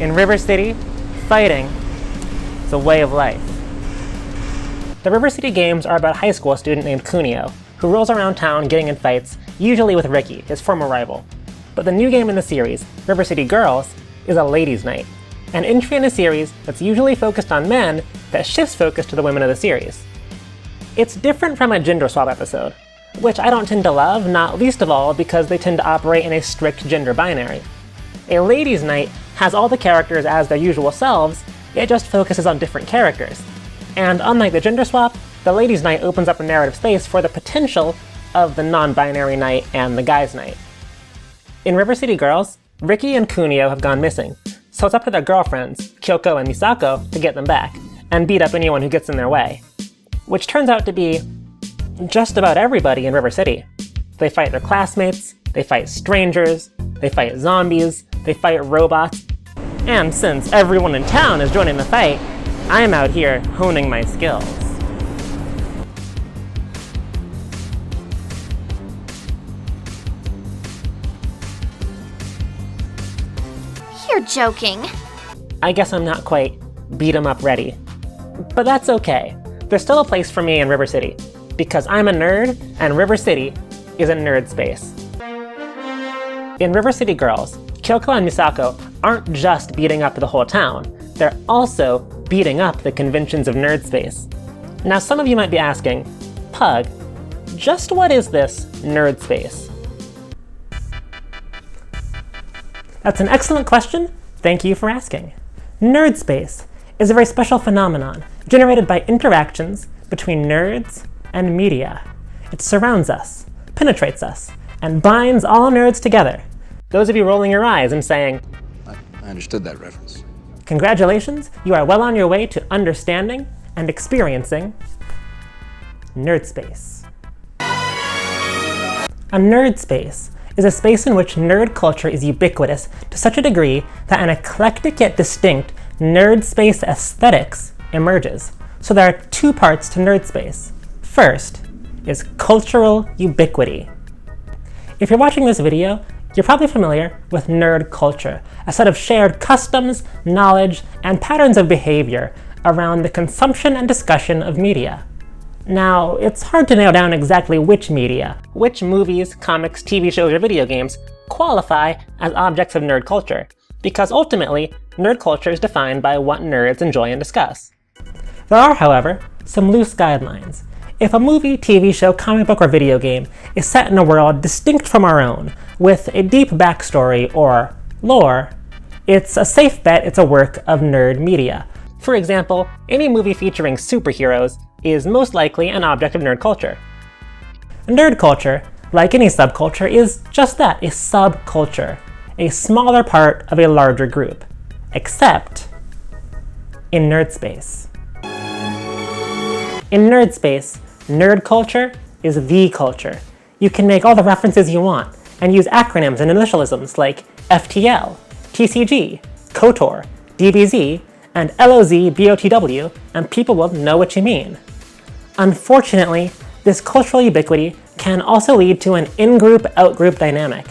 In River City, fighting is a way of life. The River City games are about a high school student named Kunio, who rolls around town getting in fights, usually with Ricky, his former rival. But the new game in the series, River City Girls, is a ladies' night, an entry in a series that's usually focused on men that shifts focus to the women of the series. It's different from a gender swap episode, which I don't tend to love, not least of all because they tend to operate in a strict gender binary. A ladies' night has all the characters as their usual selves, it just focuses on different characters. And unlike the gender swap, the ladies' night opens up a narrative space for the potential of the non-binary night and the guys' night. In River City Girls, Ricky and Kunio have gone missing, so it's up to their girlfriends, Kyoko and Misako, to get them back, and beat up anyone who gets in their way. Which turns out to be just about everybody in River City. They fight their classmates, they fight strangers, they fight zombies, they fight robots, and since everyone in town is joining the fight, I'm out here honing my skills. You're joking. I guess I'm not quite beat 'em up ready. But that's okay. There's still a place for me in River City, because I'm a nerd, and River City is a nerd space. In River City Girls, Kyoko and Misako aren't just beating up the whole town, they're also beating up the conventions of nerd space. Now some of you might be asking, Pug, just what is this nerd space? That's an excellent question, thank you for asking. Nerd space is a very special phenomenon generated by interactions between nerds and media. It surrounds us, penetrates us, and binds all nerds together. Those of you rolling your eyes and saying, I understood that reference. Congratulations, you are well on your way to understanding and experiencing nerd space. A nerd space is a space in which nerd culture is ubiquitous to such a degree that an eclectic yet distinct nerd space aesthetics emerges. So there are two parts to nerd space. First is cultural ubiquity. If you're watching this video, you're probably familiar with nerd culture, a set of shared customs, knowledge, and patterns of behavior around the consumption and discussion of media. Now, it's hard to nail down exactly which media, which movies, comics, TV shows, or video games qualify as objects of nerd culture, because ultimately, nerd culture is defined by what nerds enjoy and discuss. There are, however, some loose guidelines. If a movie, TV show, comic book, or video game is set in a world distinct from our own, with a deep backstory or lore, it's a safe bet it's a work of nerd media. For example, any movie featuring superheroes is most likely an object of nerd culture. Nerd culture, like any subculture, is just that, a subculture, a smaller part of a larger group, except in nerd space. In nerd space, nerd culture is the culture. You can make all the references you want and use acronyms and initialisms like FTL, TCG, KOTOR, DBZ, and LOZ-BOTW, and people will know what you mean. Unfortunately, this cultural ubiquity can also lead to an in-group, out-group dynamic.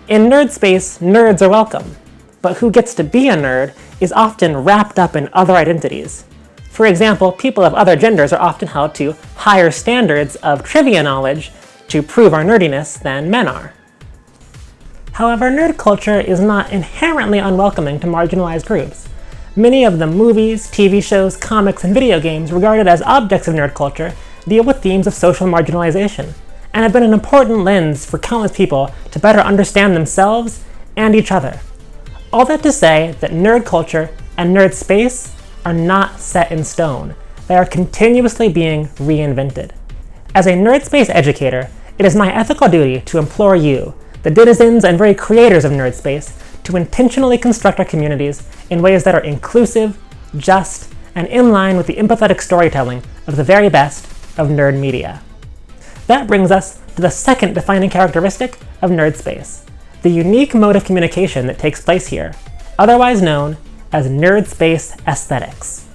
In nerd space, nerds are welcome, but who gets to be a nerd is often wrapped up in other identities. For example, people of other genders are often held to higher standards of trivia knowledge to prove our nerdiness than men are. However, nerd culture is not inherently unwelcoming to marginalized groups. Many of the movies, TV shows, comics, and video games regarded as objects of nerd culture deal with themes of social marginalization, and have been an important lens for countless people to better understand themselves and each other. All that to say that nerd culture and nerd space are not set in stone. They are continuously being reinvented. As a nerd space educator, it is my ethical duty to implore you, the denizens and very creators of nerd space, to intentionally construct our communities in ways that are inclusive, just, and in line with the empathetic storytelling of the very best of nerd media. That brings us to the second defining characteristic of nerd space, the unique mode of communication that takes place here, otherwise known as nerd space aesthetics.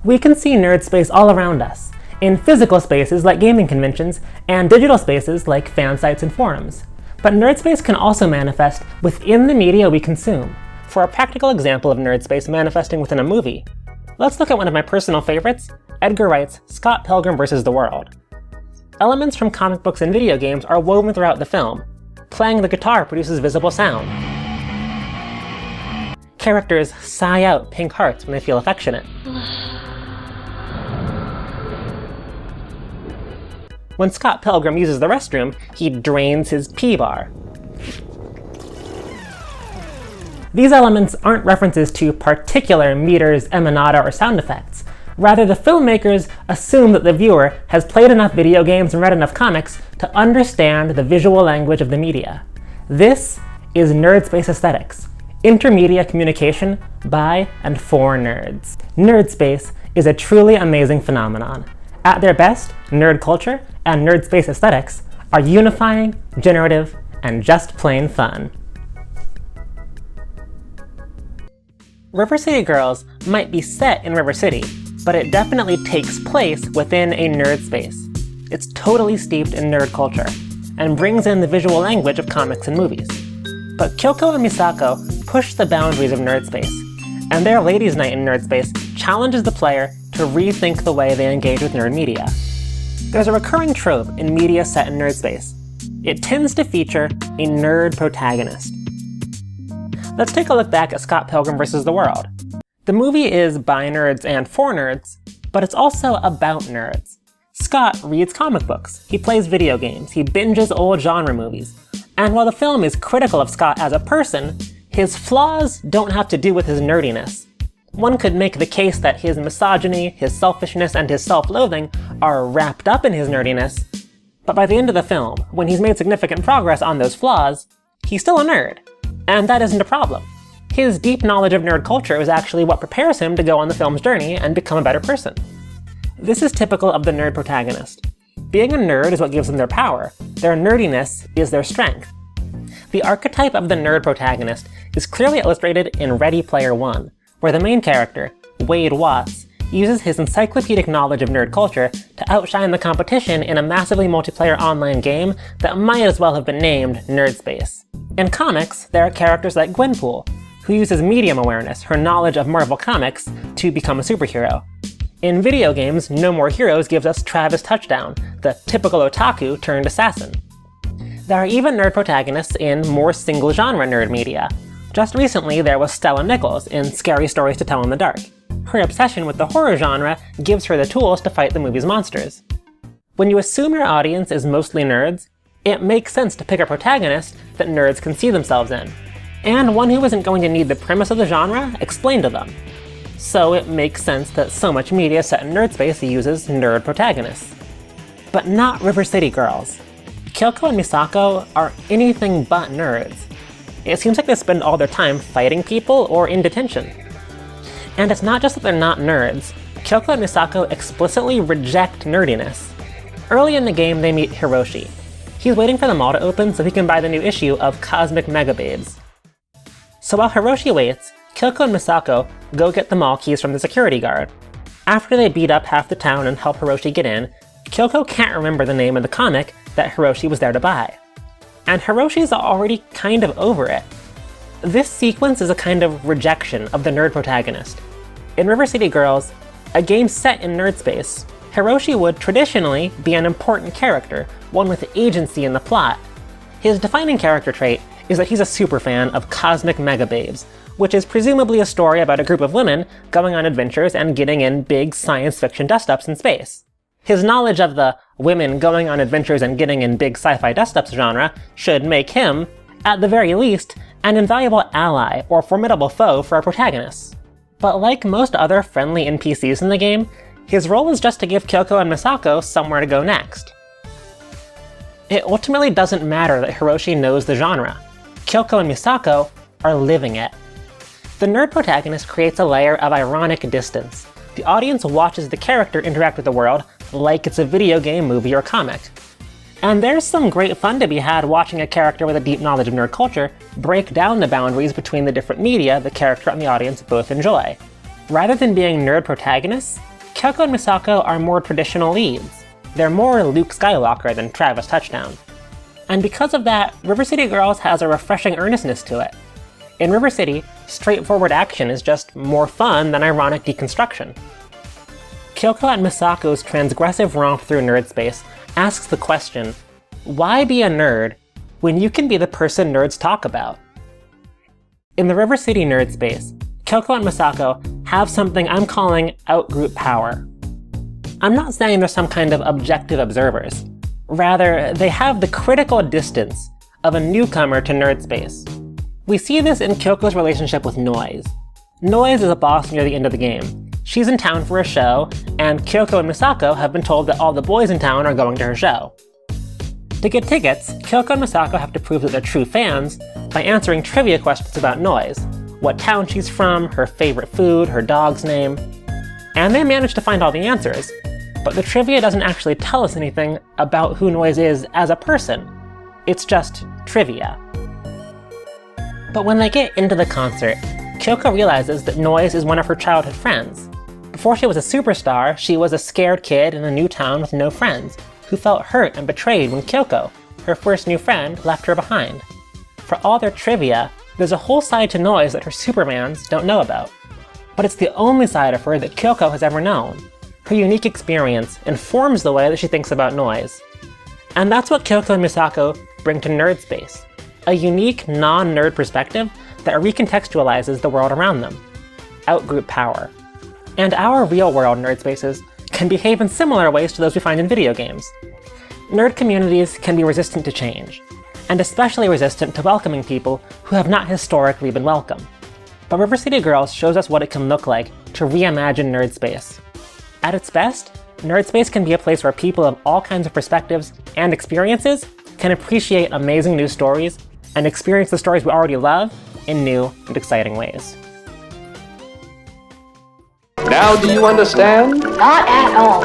We can see nerd space all around us, in physical spaces like gaming conventions and digital spaces like fan sites and forums. But nerd space can also manifest within the media we consume. For a practical example of nerd space manifesting within a movie, let's look at one of my personal favorites, Edgar Wright's Scott Pilgrim vs. the World. Elements from comic books and video games are woven throughout the film. Playing the guitar produces visible sound. Characters sigh out pink hearts when they feel affectionate. When Scott Pilgrim uses the restroom, he drains his pee bar. These elements aren't references to particular meters, emanata, or sound effects. Rather, the filmmakers assume that the viewer has played enough video games and read enough comics to understand the visual language of the media. This is nerd space aesthetics, intermedia communication by and for nerds. Nerd space is a truly amazing phenomenon. At their best, nerd culture and nerd space aesthetics are unifying, generative, and just plain fun. River City Girls might be set in River City, but it definitely takes place within a nerd space. It's totally steeped in nerd culture, and brings in the visual language of comics and movies. But Kyoko and Misako push the boundaries of nerd space, and their Ladies' Night in nerd space challenges the player to rethink the way they engage with nerd media. There's a recurring trope in media set in nerd space. It tends to feature a nerd protagonist. Let's take a look back at Scott Pilgrim vs. the World. The movie is by nerds and for nerds, but it's also about nerds. Scott reads comic books, he plays video games, he binges old genre movies, and while the film is critical of Scott as a person, his flaws don't have to do with his nerdiness. One could make the case that his misogyny, his selfishness, and his self-loathing are wrapped up in his nerdiness, but by the end of the film, when he's made significant progress on those flaws, he's still a nerd. And that isn't a problem. His deep knowledge of nerd culture is actually what prepares him to go on the film's journey and become a better person. This is typical of the nerd protagonist. Being a nerd is what gives them their power. Their nerdiness is their strength. The archetype of the nerd protagonist is clearly illustrated in Ready Player One, where the main character, Wade Watts, uses his encyclopedic knowledge of nerd culture to outshine the competition in a massively multiplayer online game that might as well have been named Nerd Space. In comics, there are characters like Gwenpool, who uses medium awareness, her knowledge of Marvel Comics, to become a superhero. In video games, No More Heroes gives us Travis Touchdown, the typical otaku turned assassin. There are even nerd protagonists in more single-genre nerd media. Just recently, there was Stella Nichols in Scary Stories to Tell in the Dark. Her obsession with the horror genre gives her the tools to fight the movie's monsters. When you assume your audience is mostly nerds, it makes sense to pick a protagonist that nerds can see themselves in, and one who isn't going to need the premise of the genre explained to them. So it makes sense that so much media set in nerd space uses nerd protagonists. But not River City Girls. Kyoko and Misako are anything but nerds. It seems like they spend all their time fighting people or in detention. And it's not just that they're not nerds. Kyoko and Misako explicitly reject nerdiness. Early in the game, they meet Hiroshi. He's waiting for the mall to open so he can buy the new issue of Cosmic Megababes. So while Hiroshi waits, Kyoko and Misako go get the mall keys from the security guard. After they beat up half the town and help Hiroshi get in, Kyoko can't remember the name of the comic that Hiroshi was there to buy. And Hiroshi's already kind of over it. This sequence is a kind of rejection of the nerd protagonist. In River City Girls, a game set in nerd space, Hiroshi would traditionally be an important character, one with agency in the plot. His defining character trait is that he's a superfan of Cosmic Megababes, which is presumably a story about a group of women going on adventures and getting in big science fiction dust-ups in space. His knowledge of the women going on adventures and getting in big sci-fi dust-ups genre should make him, at the very least, an invaluable ally or formidable foe for our protagonists. But like most other friendly NPCs in the game, his role is just to give Kyoko and Misako somewhere to go next. It ultimately doesn't matter that Hiroshi knows the genre. Kyoko and Misako are living it. The nerd protagonist creates a layer of ironic distance. The audience watches the character interact with the world like it's a video game, movie, or comic. And there's some great fun to be had watching a character with a deep knowledge of nerd culture break down the boundaries between the different media the character and the audience both enjoy. Rather than being nerd protagonists, Kyoko and Misako are more traditional leads. They're more Luke Skywalker than Travis Touchdown. And because of that, River City Girls has a refreshing earnestness to it. In River City, straightforward action is just more fun than ironic deconstruction. Kyoko and Misako's transgressive romp through nerd space asks the question, why be a nerd when you can be the person nerds talk about? In the River City nerd space, Kyoko and Misako have something I'm calling outgroup power. I'm not saying they're some kind of objective observers. Rather, they have the critical distance of a newcomer to nerd space. We see this in Kyoko's relationship with Noise. Noise is a boss near the end of the game. She's in town for a show, and Kyoko and Misako have been told that all the boys in town are going to her show. To get tickets, Kyoko and Misako have to prove that they're true fans by answering trivia questions about Noise, what town she's from, her favorite food, her dog's name. And they manage to find all the answers, but the trivia doesn't actually tell us anything about who Noise is as a person. It's just trivia. But when they get into the concert, Kyoko realizes that Noise is one of her childhood friends. Before she was a superstar, she was a scared kid in a new town with no friends, who felt hurt and betrayed when Kyoko, her first new friend, left her behind. For all their trivia, there's a whole side to Noise that her Supermans don't know about. But it's the only side of her that Kyoko has ever known. Her unique experience informs the way that she thinks about Noise. And that's what Kyoko and Misako bring to nerd space. A unique, non-nerd perspective that recontextualizes the world around them. Outgroup power. And our real-world nerd spaces can behave in similar ways to those we find in video games. Nerd communities can be resistant to change, and especially resistant to welcoming people who have not historically been welcome. But River City Girls shows us what it can look like to reimagine nerd space. At its best, nerd space can be a place where people of all kinds of perspectives and experiences can appreciate amazing new stories and experience the stories we already love in new and exciting ways. Now do you understand? Not at all.